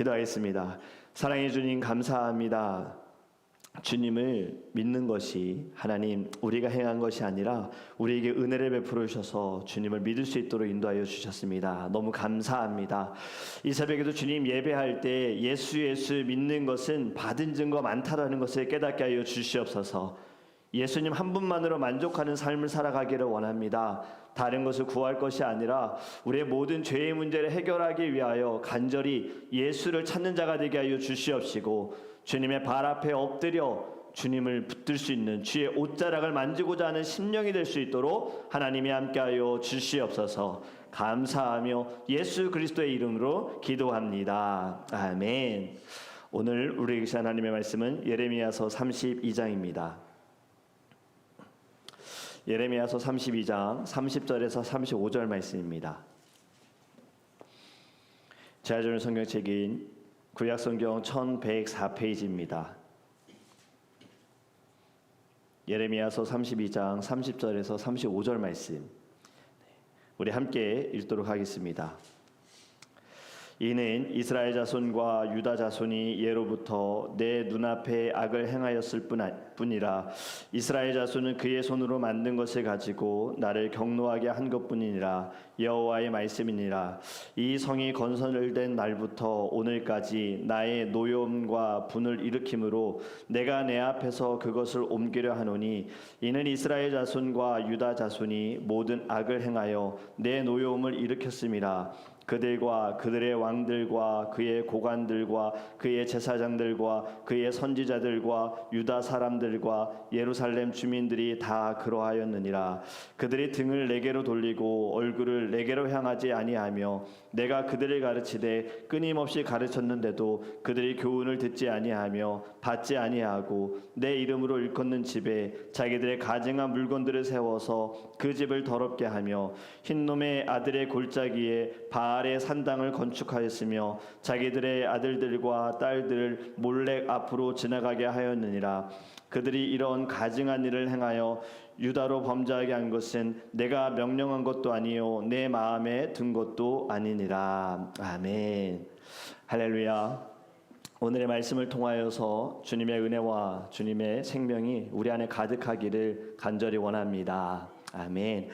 기도하겠습니다. 사랑해 주님 감사합니다. 주님을 믿는 것이 하나님 우리가 행한 것이 아니라 우리에게 은혜를 베풀어 주셔서 주님을 믿을 수 있도록 인도하여 주셨습니다. 너무 감사합니다. 이 새벽에도 주님 예배할 때 예수 믿는 것은 받은 증거 많다라는 것을 깨닫게 하여 주시옵소서. 예수님 한 분만으로 만족하는 삶을 살아가기를 원합니다. 다른 것을 구할 것이 아니라 우리의 모든 죄의 문제를 해결하기 위하여 간절히 예수를 찾는 자가 되게 하여 주시옵시고, 주님의 발 앞에 엎드려 주님을 붙들 수 있는 주의 옷자락을 만지고자 하는 심령이 될 수 있도록 하나님이 함께하여 주시옵소서. 감사하며 예수 그리스도의 이름으로 기도합니다. 아멘. 오늘 우리에게 주신 하나님의 말씀은 예레미야서 32장입니다. 예레미야서 32장 30절에서 35절 말씀입니다. 제가 주는 성경책인 구약성경 1104페이지입니다. 예레미야서 32장 30절에서 35절 말씀 우리 함께 읽도록 하겠습니다. 이는 이스라엘 자손과 유다 자손이 예로부터 내 눈앞에 악을 행하였을 뿐이라. 이스라엘 자손은 그의 손으로 만든 것을 가지고 나를 경노하게 한 것뿐이니라. 여호와의 말씀이니라. 이 성이 건설된 날부터 오늘까지 나의 노여움과 분을 일으킴으로 내가 내 앞에서 그것을 옮기려 하노니, 이는 이스라엘 자손과 유다 자손이 모든 악을 행하여 내 노여움을 일으켰음이라. 그들과 그들의 왕들과 그의 고관들과 그의 제사장들과 그의 선지자들과 유다 사람들과 예루살렘 주민들이 다 그러하였느니라. 그들이 등을 내게로 돌리고 얼굴을 내게로 향하지 아니하며 내가 그들을 가르치되 끊임없이 가르쳤는데도 그들이 교훈을 듣지 아니하며 받지 아니하고 내 이름으로 일컫는 집에 자기들의 가증한 물건들을 세워서 그 집을 더럽게 하며 흰놈의 아들의 골짜기에 바알의 산당을 건축하였으며 자기들의 아들들과 딸들을 몰래 앞으로 지나가게 하였느니라. 그들이 이런 가증한 일을 행하여 유다로 범죄하게 한 것은 내가 명령한 것도 아니요 내 마음에 든 것도 아니니라. 아멘. 할렐루야. 오늘의 말씀을 통하여서 주님의 은혜와 주님의 생명이 우리 안에 가득하기를 간절히 원합니다. 아멘.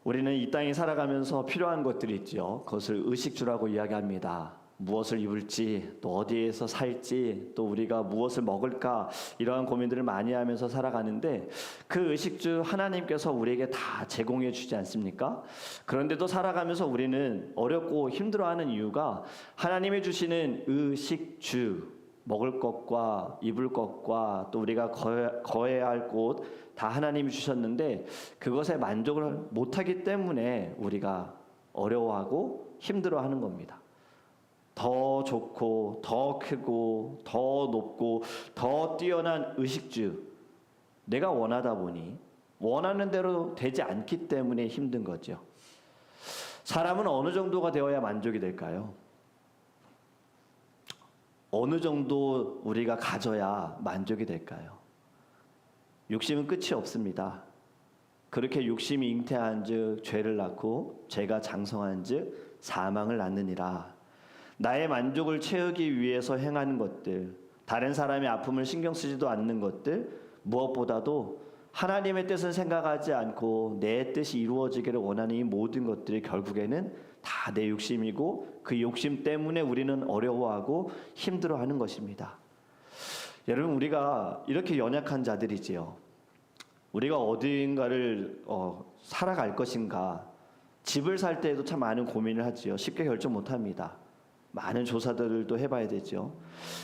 우리는 이 땅에 살아가면서 필요한 것들이 있죠. 그것을 의식주라고 이야기합니다. 무엇을 입을지, 또 어디에서 살지, 또 우리가 무엇을 먹을까, 이러한 고민들을 많이 하면서 살아가는데 그 의식주 하나님께서 우리에게 다 제공해 주지 않습니까? 그런데도 살아가면서 우리는 어렵고 힘들어하는 이유가 하나님이 주시는 의식주, 먹을 것과 입을 것과 또 우리가 거해야 할 곳 다 하나님이 주셨는데 그것에 만족을 못하기 때문에 우리가 어려워하고 힘들어하는 겁니다. 더 좋고 더 크고 더 높고 더 뛰어난 의식주, 내가 원하다 보니 원하는 대로 되지 않기 때문에 힘든 거죠. 사람은 어느 정도가 되어야 만족이 될까요? 어느 정도 우리가 가져야 만족이 될까요? 욕심은 끝이 없습니다. 그렇게 욕심이 잉태한 즉 죄를 낳고 죄가 장성한 즉 사망을 낳느니라. 나의 만족을 채우기 위해서 행하는 것들, 다른 사람의 아픔을 신경 쓰지도 않는 것들, 무엇보다도 하나님의 뜻을 생각하지 않고 내 뜻이 이루어지기를 원하는 이 모든 것들이 결국에는 다 내 욕심이고 그 욕심 때문에 우리는 어려워하고 힘들어하는 것입니다. 여러분, 우리가 이렇게 연약한 자들이지요. 우리가 어딘가를 살아갈 것인가, 집을 살 때에도 참 많은 고민을 하지요. 쉽게 결정 못합니다. 많은 조사들도 해봐야 되죠.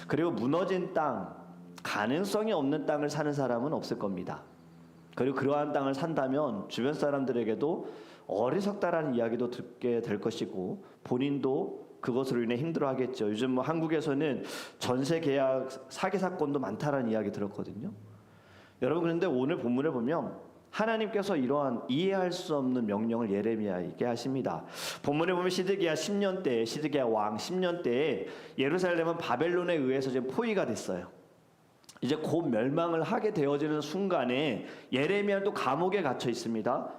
그리고 무너진 땅, 가능성이 없는 땅을 사는 사람은 없을 겁니다. 그리고 그러한 땅을 산다면 주변 사람들에게도 어리석다라는 이야기도 듣게 될 것이고 본인도 그것으로 인해 힘들어하겠죠. 요즘 한국에서는 전세 계약 사기 사건도 많다라는 이야기 들었거든요. 여러분, 그런데 오늘 본문을 보면 하나님께서 이러한 이해할 수 없는 명령을 예레미야에게 하십니다. 본문에 보면 시드기야 왕 10년 때에 예루살렘은 바벨론에 의해서 지금 포위가 됐어요. 이제 곧 멸망을 하게 되어지는 순간에 예레미야는 또 감옥에 갇혀 있습니다.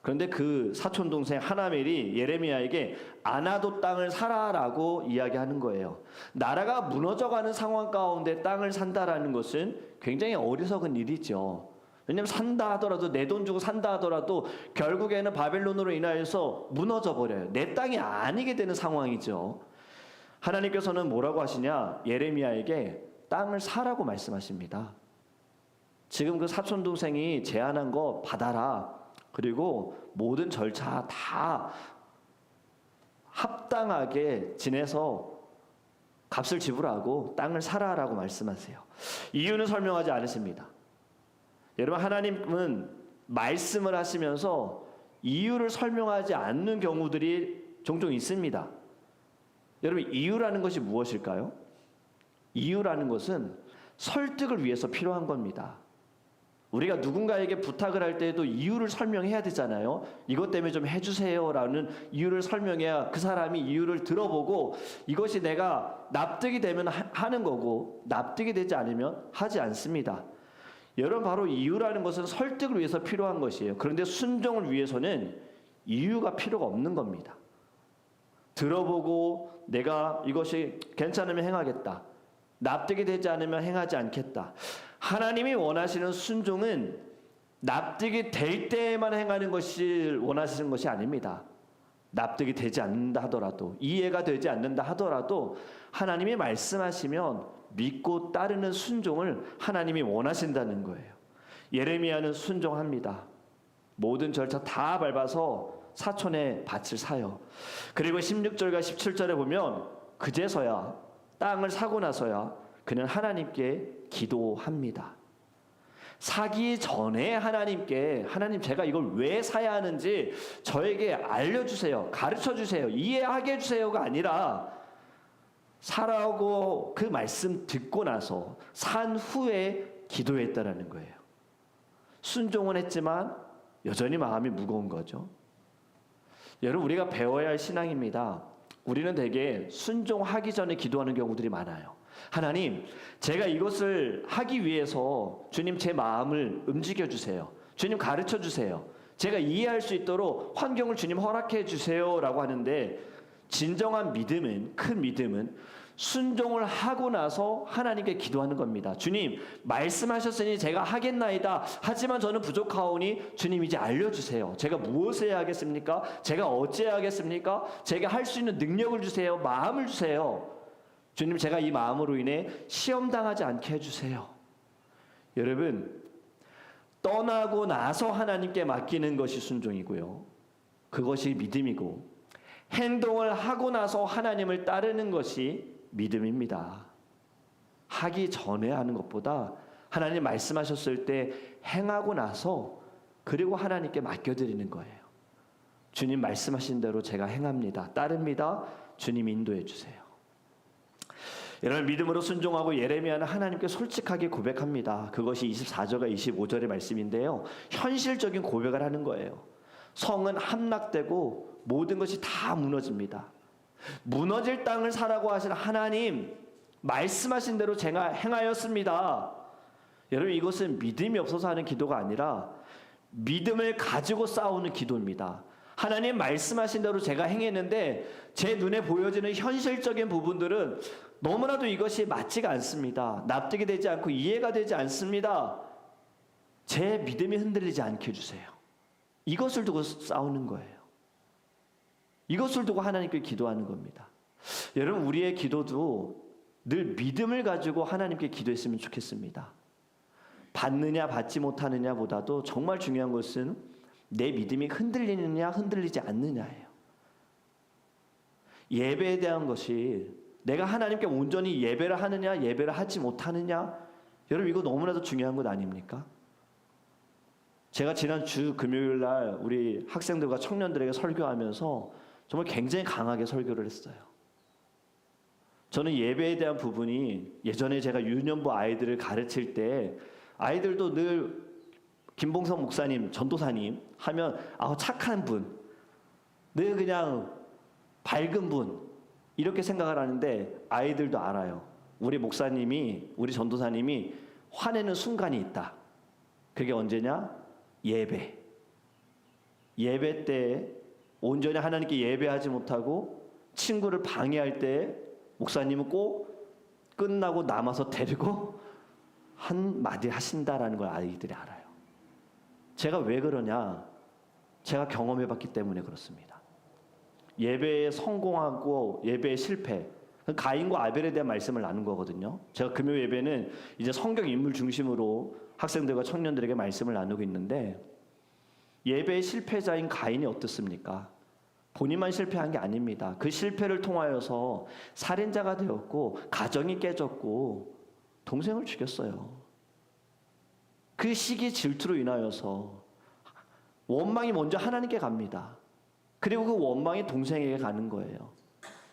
그런데 그 사촌 동생 하나멜이 예레미야에게 아나도 땅을 사라라고 이야기하는 거예요. 나라가 무너져가는 상황 가운데 땅을 산다라는 것은 굉장히 어리석은 일이죠. 왜냐하면 산다 하더라도, 내 돈 주고 산다 하더라도 결국에는 바벨론으로 인하여서 무너져 버려요. 내 땅이 아니게 되는 상황이죠. 하나님께서는 뭐라고 하시냐? 예레미야에게 땅을 사라고 말씀하십니다. 지금 그 사촌 동생이 제안한 거 받아라. 그리고 모든 절차 다 합당하게 지내서 값을 지불하고 땅을 사라라고 말씀하세요. 이유는 설명하지 않으십니다. 여러분, 하나님은 말씀을 하시면서 이유를 설명하지 않는 경우들이 종종 있습니다. 여러분, 이유라는 것이 무엇일까요? 이유라는 것은 설득을 위해서 필요한 겁니다. 우리가 누군가에게 부탁을 할 때에도 이유를 설명해야 되잖아요. 이것 때문에 좀 해주세요라는 이유를 설명해야 그 사람이 이유를 들어보고 이것이 내가 납득이 되면 하는 거고, 납득이 되지 않으면 하지 않습니다. 여러분, 바로 이유라는 것은 설득을 위해서 필요한 것이에요. 그런데 순종을 위해서는 이유가 필요가 없는 겁니다. 들어보고 내가 이것이 괜찮으면 행하겠다, 납득이 되지 않으면 행하지 않겠다. 하나님이 원하시는 순종은 납득이 될 때에만 행하는 것을 원하시는 것이 아닙니다. 납득이 되지 않는다 하더라도, 이해가 되지 않는다 하더라도 하나님이 말씀하시면 믿고 따르는 순종을 하나님이 원하신다는 거예요. 예레미야는 순종합니다. 모든 절차 다 밟아서 사촌의 밭을 사요. 그리고 16절과 17절에 보면 그제서야, 땅을 사고 나서야 그는 하나님께 기도합니다. 사기 전에 하나님께, 하나님 제가 이걸 왜 사야 하는지 저에게 알려주세요, 가르쳐주세요, 이해하게 해주세요가 아니라 사라고 그 말씀 듣고 나서 산 후에 기도했다라는 거예요. 순종은 했지만 여전히 마음이 무거운 거죠. 여러분, 우리가 배워야 할 신앙입니다. 우리는 대개 순종하기 전에 기도하는 경우들이 많아요. 하나님, 제가 이것을 하기 위해서 주님 제 마음을 움직여 주세요. 주님 가르쳐 주세요. 제가 이해할 수 있도록 환경을 주님 허락해 주세요라고 하는데, 진정한 믿음은, 큰 믿음은 순종을 하고 나서 하나님께 기도하는 겁니다. 주님, 말씀하셨으니 제가 하겠나이다. 하지만 저는 부족하오니 주님 이제 알려주세요. 제가 무엇을 해야 하겠습니까? 제가 어찌해야 하겠습니까? 제가 할 수 있는 능력을 주세요. 마음을 주세요. 주님, 제가 이 마음으로 인해 시험당하지 않게 해주세요. 여러분, 떠나고 나서 하나님께 맡기는 것이 순종이고요, 그것이 믿음이고, 행동을 하고 나서 하나님을 따르는 것이 믿음입니다. 하기 전에 하는 것보다 하나님 말씀하셨을 때 행하고 나서 그리고 하나님께 맡겨드리는 거예요. 주님 말씀하신 대로 제가 행합니다, 따릅니다. 주님 인도해 주세요. 여러분, 믿음으로 순종하고 예레미야는 하나님께 솔직하게 고백합니다. 그것이 24절과 25절의 말씀인데요, 현실적인 고백을 하는 거예요. 성은 함락되고 모든 것이 다 무너집니다. 무너질 땅을 사라고 하신 하나님, 말씀하신 대로 제가 행하였습니다. 여러분, 이것은 믿음이 없어서 하는 기도가 아니라 믿음을 가지고 싸우는 기도입니다. 하나님 말씀하신 대로 제가 행했는데 제 눈에 보여지는 현실적인 부분들은 너무나도 이것이 맞지가 않습니다. 납득이 되지 않고 이해가 되지 않습니다. 제 믿음이 흔들리지 않게 해주세요. 이것을 두고 싸우는 거예요. 이것을 두고 하나님께 기도하는 겁니다. 여러분, 우리의 기도도 늘 믿음을 가지고 하나님께 기도했으면 좋겠습니다. 받느냐 받지 못하느냐 보다도 정말 중요한 것은 내 믿음이 흔들리느냐 흔들리지 않느냐예요. 예배에 대한 것이 내가 하나님께 온전히 예배를 하느냐 예배를 하지 못하느냐, 여러분 이거 너무나도 중요한 것 아닙니까? 제가 지난 주 금요일 날 우리 학생들과 청년들에게 설교하면서 정말 굉장히 강하게 설교를 했어요. 저는 예배에 대한 부분이 예전에 제가 유년부 아이들을 가르칠 때 아이들도 늘 김봉성 목사님, 전도사님 하면 착한 분, 늘 그냥 밝은 분 이렇게 생각을 하는데 아이들도 알아요. 우리 목사님이, 우리 전도사님이 화내는 순간이 있다. 그게 언제냐? 예배. 예배 때 온전히 하나님께 예배하지 못하고 친구를 방해할 때 목사님은 꼭 끝나고 남아서 데리고 한마디 하신다라는 걸 아이들이 알아요. 제가 왜 그러냐? 제가 경험해봤기 때문에 그렇습니다. 예배에 성공하고 예배에 실패, 가인과 아벨에 대한 말씀을 나눈 거거든요. 제가 금요 예배는 이제 성경 인물 중심으로 학생들과 청년들에게 말씀을 나누고 있는데, 예배의 실패자인 가인이 어떻습니까? 본인만 실패한 게 아닙니다. 그 실패를 통하여서 살인자가 되었고 가정이 깨졌고 동생을 죽였어요. 그 시기 질투로 인하여서 원망이 먼저 하나님께 갑니다. 그리고 그 원망이 동생에게 가는 거예요.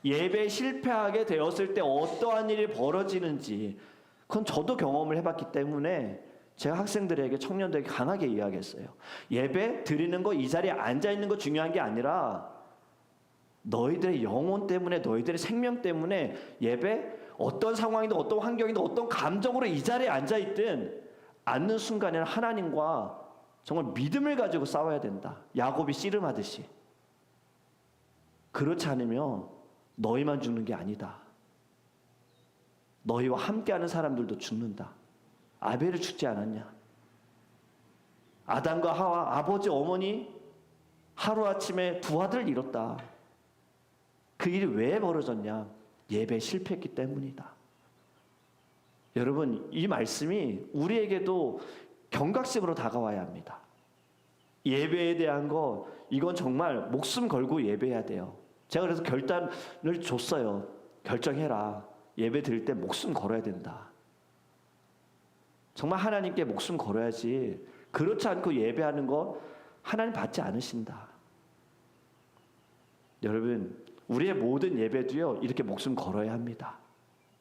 예배에 실패하게 되었을 때 어떠한 일이 벌어지는지 그건 저도 경험을 해봤기 때문에 제가 학생들에게, 청년들에게 강하게 이야기했어요. 예배 드리는 거, 이 자리에 앉아있는 거 중요한 게 아니라 너희들의 영혼 때문에, 너희들의 생명 때문에 예배 어떤 상황이든 어떤 환경이든 어떤 감정으로 이 자리에 앉아있든 앉는 순간에는 하나님과 정말 믿음을 가지고 싸워야 된다. 야곱이 씨름하듯이. 그렇지 않으면 너희만 죽는 게 아니다. 너희와 함께하는 사람들도 죽는다. 아벨을 죽지 않았냐? 아담과 하와, 아버지 어머니 하루아침에 두 아들을 잃었다. 그 일이 왜 벌어졌냐? 예배에 실패했기 때문이다. 여러분, 이 말씀이 우리에게도 경각심으로 다가와야 합니다. 예배에 대한 거, 이건 정말 목숨 걸고 예배해야 돼요. 제가 그래서 결단을 줬어요. 결정해라. 예배 드릴 때 목숨 걸어야 된다. 정말 하나님께 목숨 걸어야지, 그렇지 않고 예배하는 거 하나님 받지 않으신다. 여러분, 우리의 모든 예배도요, 이렇게 목숨 걸어야 합니다.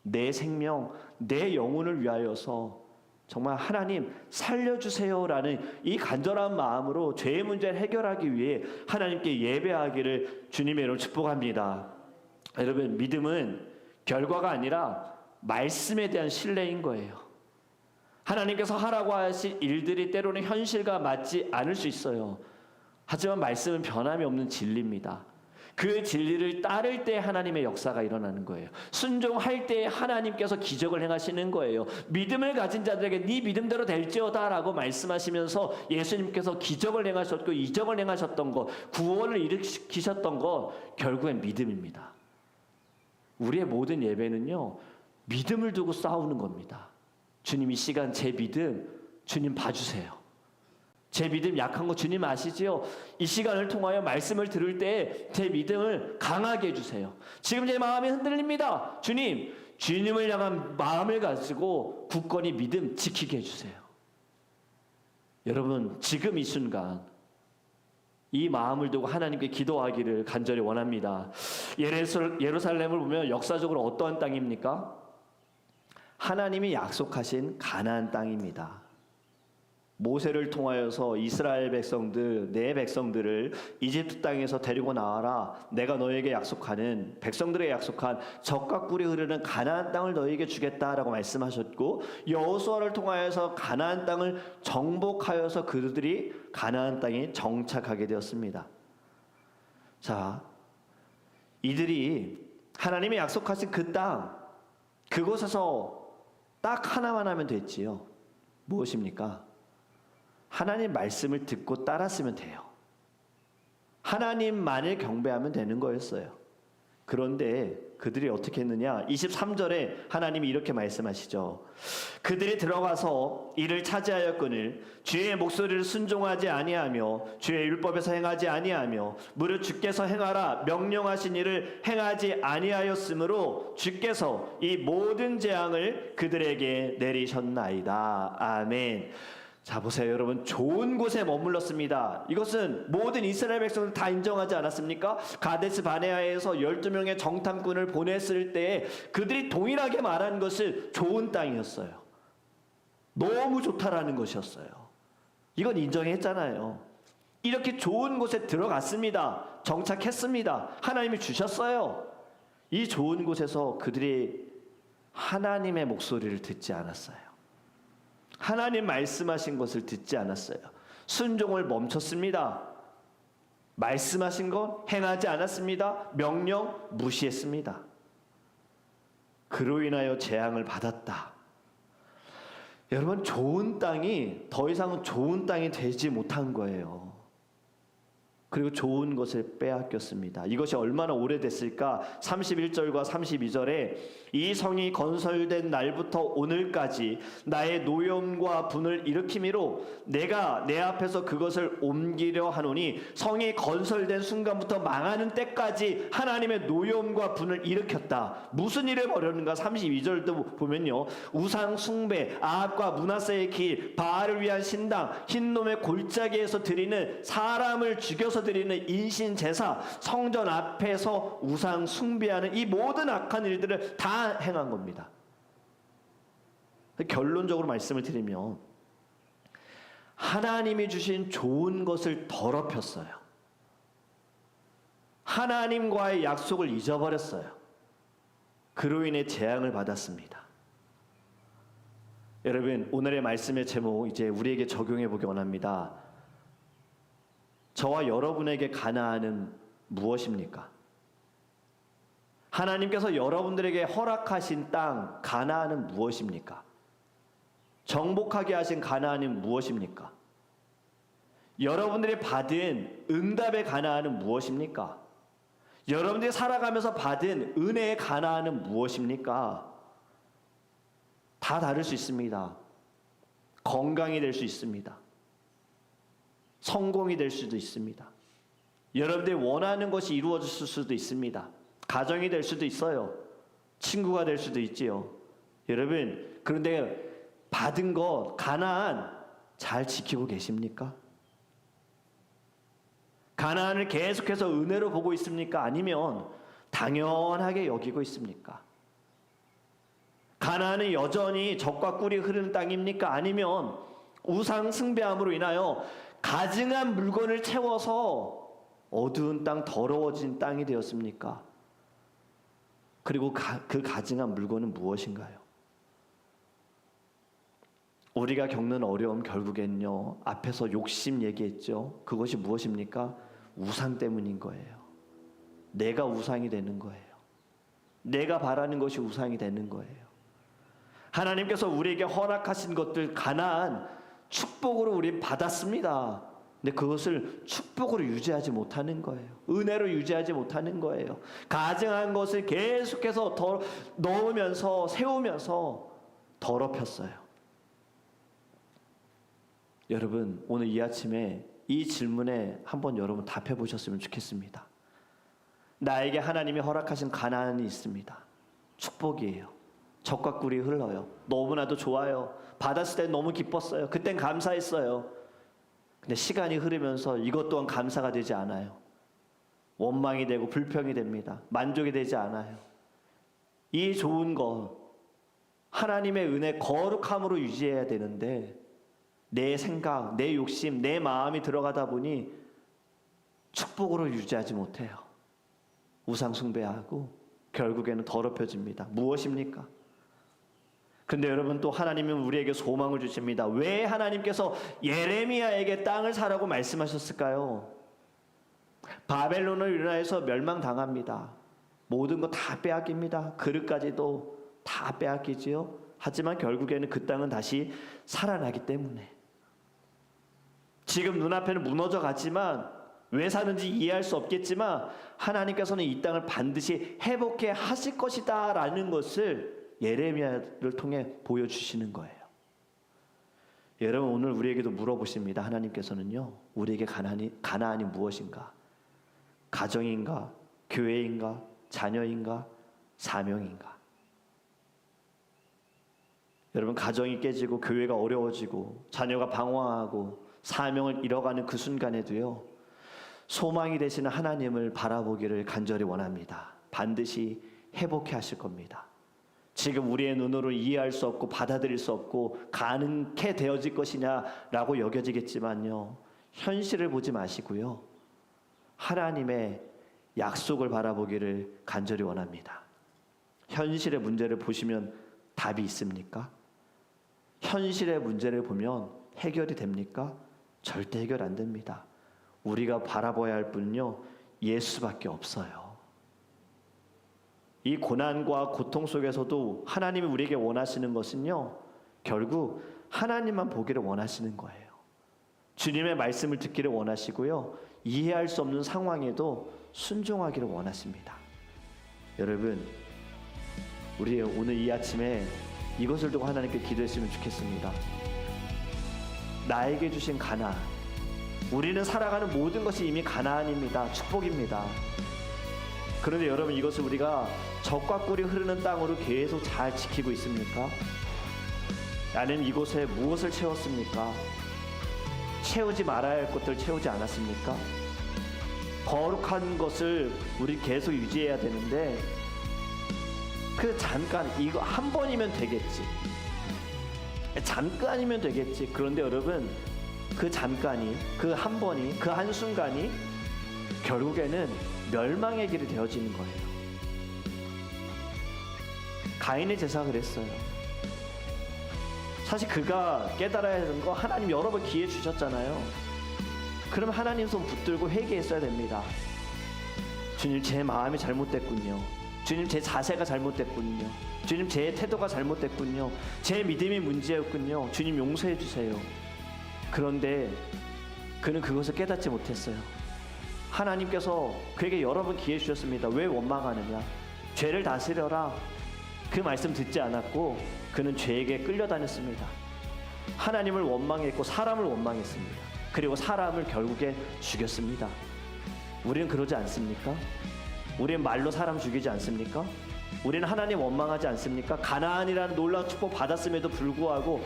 내 생명, 내 영혼을 위하여서 정말 하나님 살려주세요라는 이 간절한 마음으로 죄의 문제를 해결하기 위해 하나님께 예배하기를 주님의 이름으로 축복합니다. 여러분, 믿음은 결과가 아니라 말씀에 대한 신뢰인 거예요. 하나님께서 하라고 하신 일들이 때로는 현실과 맞지 않을 수 있어요. 하지만 말씀은 변함이 없는 진리입니다. 그 진리를 따를 때 하나님의 역사가 일어나는 거예요. 순종할 때 하나님께서 기적을 행하시는 거예요. 믿음을 가진 자들에게 네 믿음대로 될지어다 라고 말씀하시면서 예수님께서 기적을 행하셨고 이적을 행하셨던 것, 구원을 일으키셨던 것, 결국엔 믿음입니다. 우리의 모든 예배는요, 믿음을 두고 싸우는 겁니다. 주님, 이 시간 제 믿음 주님 봐주세요. 제 믿음 약한 거 주님 아시지요? 이 시간을 통하여 말씀을 들을 때 제 믿음을 강하게 해주세요. 지금 제 마음이 흔들립니다. 주님, 주님을 향한 마음을 가지고 굳건히 믿음 지키게 해주세요. 여러분, 지금 이 순간 이 마음을 두고 하나님께 기도하기를 간절히 원합니다. 예루살렘을 보면 역사적으로 어떠한 땅입니까? 하나님이 약속하신 가나안 땅입니다. 모세를 통하여서 이스라엘 백성들, 내 백성들을 이집트 땅에서 데리고 나와라. 내가 너에게 약속하는, 백성들에게 약속한 젖과 꿀이 흐르는 가나안 땅을 너에게 주겠다라고 말씀하셨고, 여호수아를 통하여서 가나안 땅을 정복하여서 그들이 가나안 땅에 정착하게 되었습니다. 자, 이들이 하나님이 약속하신 그 땅, 그곳에서 딱 하나만 하면 됐지요. 무엇입니까? 하나님 말씀을 듣고 따랐으면 돼요. 하나님만을 경배하면 되는 거였어요. 그런데 그들이 어떻게 했느냐? 23절에 하나님이 이렇게 말씀하시죠. 그들이 들어가서 이를 차지하였거늘 주의 목소리를 순종하지 아니하며 주의 율법에서 행하지 아니하며 무릇 주께서 행하라 명령하신 일을 행하지 아니하였으므로 주께서 이 모든 재앙을 그들에게 내리셨나이다. 아멘. 자, 보세요 여러분, 좋은 곳에 머물렀습니다. 이것은 모든 이스라엘 백성들 다 인정하지 않았습니까? 가데스 바네아에서 12명의 정탐꾼을 보냈을 때 그들이 동일하게 말한 것은 좋은 땅이었어요. 너무 좋다라는 것이었어요. 이건 인정했잖아요. 이렇게 좋은 곳에 들어갔습니다. 정착했습니다. 하나님이 주셨어요. 이 좋은 곳에서 그들이 하나님의 목소리를 듣지 않았어요. 하나님 말씀하신 것을 듣지 않았어요. 순종을 멈췄습니다. 말씀하신 것 행하지 않았습니다. 명령 무시했습니다. 그로 인하여 재앙을 받았다. 여러분, 좋은 땅이 더 이상은 좋은 땅이 되지 못한 거예요. 그리고 좋은 것을 빼앗겼습니다. 이것이 얼마나 오래됐을까? 31절과 32절에 이 성이 건설된 날부터 오늘까지 나의 노염과 분을 일으키미로 내가 내 앞에서 그것을 옮기려 하노니, 성이 건설된 순간부터 망하는 때까지 하나님의 노염과 분을 일으켰다. 무슨 일을 벌였는가? 32절도 보면요, 우상 숭배, 아합과 므낫세의 길, 바알을 위한 신당, 흰놈의 골짜기에서 드리는, 사람을 죽여서 드리는 인신 제사, 성전 앞에서 우상 숭배하는 이 모든 악한 일들을 다 행한 겁니다. 결론적으로 말씀을 드리면 하나님이 주신 좋은 것을 더럽혔어요. 하나님과의 약속을 잊어버렸어요. 그로 인해 재앙을 받았습니다. 여러분, 오늘의 말씀의 제목 이제 우리에게 적용해 보기 원합니다. 저와 여러분에게 가나안은 무엇입니까? 하나님께서 여러분들에게 허락하신 땅 가나안은 무엇입니까? 정복하게 하신 가나안은 무엇입니까? 여러분들이 받은 응답의 가나안은 무엇입니까? 여러분들이 살아가면서 받은 은혜의 가나안은 무엇입니까? 다 다를 수 있습니다. 건강이 될 수 있습니다. 성공이 될 수도 있습니다. 여러분들이 원하는 것이 이루어졌을 수도 있습니다. 가정이 될 수도 있어요. 친구가 될 수도 있지요. 여러분, 그런데 받은 것 가나안 잘 지키고 계십니까? 가나안을 계속해서 은혜로 보고 있습니까? 아니면 당연하게 여기고 있습니까? 가나안은 여전히 젖과 꿀이 흐르는 땅입니까? 아니면 우상 숭배함으로 인하여 가증한 물건을 채워서 어두운 땅, 더러워진 땅이 되었습니까? 그리고 그 가증한 물건은 무엇인가요? 우리가 겪는 어려움 결국엔요, 앞에서 욕심 얘기했죠. 그것이 무엇입니까? 우상 때문인 거예요. 내가 우상이 되는 거예요. 내가 바라는 것이 우상이 되는 거예요. 하나님께서 우리에게 허락하신 것들 가나안 축복으로 우리 받았습니다. 근데 그것을 축복으로 유지하지 못하는 거예요. 은혜로 유지하지 못하는 거예요. 가증한 것을 계속해서 더 넣으면서 세우면서 더럽혔어요. 여러분, 오늘 이 아침에 이 질문에 한번 여러분 답해 보셨으면 좋겠습니다. 나에게 하나님이 허락하신 가나안이 있습니다. 축복이에요. 젖과 꿀이 흘러요. 너무나도 좋아요. 받았을 때 너무 기뻤어요. 그땐 감사했어요. 근데 시간이 흐르면서 이것 또한 감사가 되지 않아요. 원망이 되고 불평이 됩니다. 만족이 되지 않아요. 이 좋은 것, 하나님의 은혜 거룩함으로 유지해야 되는데 내 생각, 내 욕심, 내 마음이 들어가다 보니 축복으로 유지하지 못해요. 우상 숭배하고 결국에는 더럽혀집니다. 무엇입니까? 근데 여러분, 또 하나님은 우리에게 소망을 주십니다. 왜 하나님께서 예레미야에게 땅을 사라고 말씀하셨을까요? 바벨론을 인하여서 멸망당합니다. 모든 거 다 빼앗깁니다. 그릇까지도 다 빼앗기지요. 하지만 결국에는 그 땅은 다시 살아나기 때문에, 지금 눈앞에는 무너져 갔지만 왜 사는지 이해할 수 없겠지만 하나님께서는 이 땅을 반드시 회복해 하실 것이다 라는 것을 예레미야를 통해 보여주시는 거예요. 여러분, 오늘 우리에게도 물어보십니다. 하나님께서는요, 우리에게 가나안이 무엇인가? 가정인가? 교회인가? 자녀인가? 사명인가? 여러분, 가정이 깨지고 교회가 어려워지고 자녀가 방황하고 사명을 잃어가는 그 순간에도요, 소망이 되시는 하나님을 바라보기를 간절히 원합니다. 반드시 회복해 하실 겁니다. 지금 우리의 눈으로 이해할 수 없고 받아들일 수 없고 가능케 되어질 것이냐라고 여겨지겠지만요, 현실을 보지 마시고요, 하나님의 약속을 바라보기를 간절히 원합니다. 현실의 문제를 보시면 답이 있습니까? 현실의 문제를 보면 해결이 됩니까? 절대 해결 안 됩니다. 우리가 바라봐야 할 분은요, 예수밖에 없어요. 이 고난과 고통 속에서도 하나님이 우리에게 원하시는 것은요, 결국 하나님만 보기를 원하시는 거예요. 주님의 말씀을 듣기를 원하시고요, 이해할 수 없는 상황에도 순종하기를 원하십니다. 여러분, 우리 오늘 이 아침에 이것을 두고 하나님께 기도했으면 좋겠습니다. 나에게 주신 가나안, 우리는 살아가는 모든 것이 이미 가나안입니다. 축복입니다. 그런데 여러분, 이것을 우리가 젖과 꿀이 흐르는 땅으로 계속 잘 지키고 있습니까? 아니면 이곳에 무엇을 채웠습니까? 채우지 말아야 할 것들 채우지 않았습니까? 거룩한 것을 우리 계속 유지해야 되는데, 그 잠깐, 이거 한 번이면 되겠지, 잠깐이면 되겠지. 그런데 여러분, 그 잠깐이, 그 한 번이, 그 한순간이 결국에는 멸망의 길이 되어지는 거예요. 가인의 제사가 그랬어요. 사실 그가 깨달아야 하는 거, 하나님 여러 번 기회 주셨잖아요. 그러면 하나님 손 붙들고 회개했어야 됩니다. 주님, 제 마음이 잘못됐군요. 주님, 제 자세가 잘못됐군요. 주님, 제 태도가 잘못됐군요. 제 믿음이 문제였군요. 주님, 용서해 주세요. 그런데 그는 그것을 깨닫지 못했어요. 하나님께서 그에게 여러 번 기회 주셨습니다. 왜 원망하느냐? 죄를 다스려라. 그 말씀 듣지 않았고 그는 죄에게 끌려다녔습니다. 하나님을 원망했고 사람을 원망했습니다. 그리고 사람을 결국에 죽였습니다. 우리는 그러지 않습니까? 우리는 말로 사람 죽이지 않습니까? 우리는 하나님 원망하지 않습니까? 가나안이라는 놀라운 축복 받았음에도 불구하고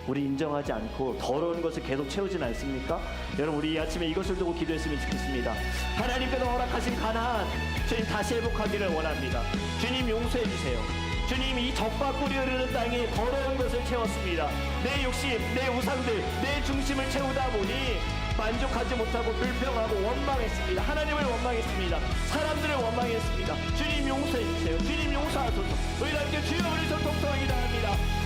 우리 인정하지 않고 더러운 것을 계속 채우진 않습니까? 여러분, 우리 이 아침에 이것을 두고 기도했으면 좋겠습니다. 하나님께서 허락하신 가나안, 주님 다시 회복하기를 원합니다. 주님, 용서해 주세요. 주님, 이 젖과 꿀이 흐르는 땅에 더러운 것을 채웠습니다. 내 욕심, 내 우상들, 내 중심을 채우다 보니 만족하지 못하고 불평하고 원망했습니다. 하나님을 원망했습니다. 사람들을 원망했습니다. 주님, 용서해 주세요. 주님, 용서하소서. 우리 함께 주여, 우리 전 통성하기 바랍니다.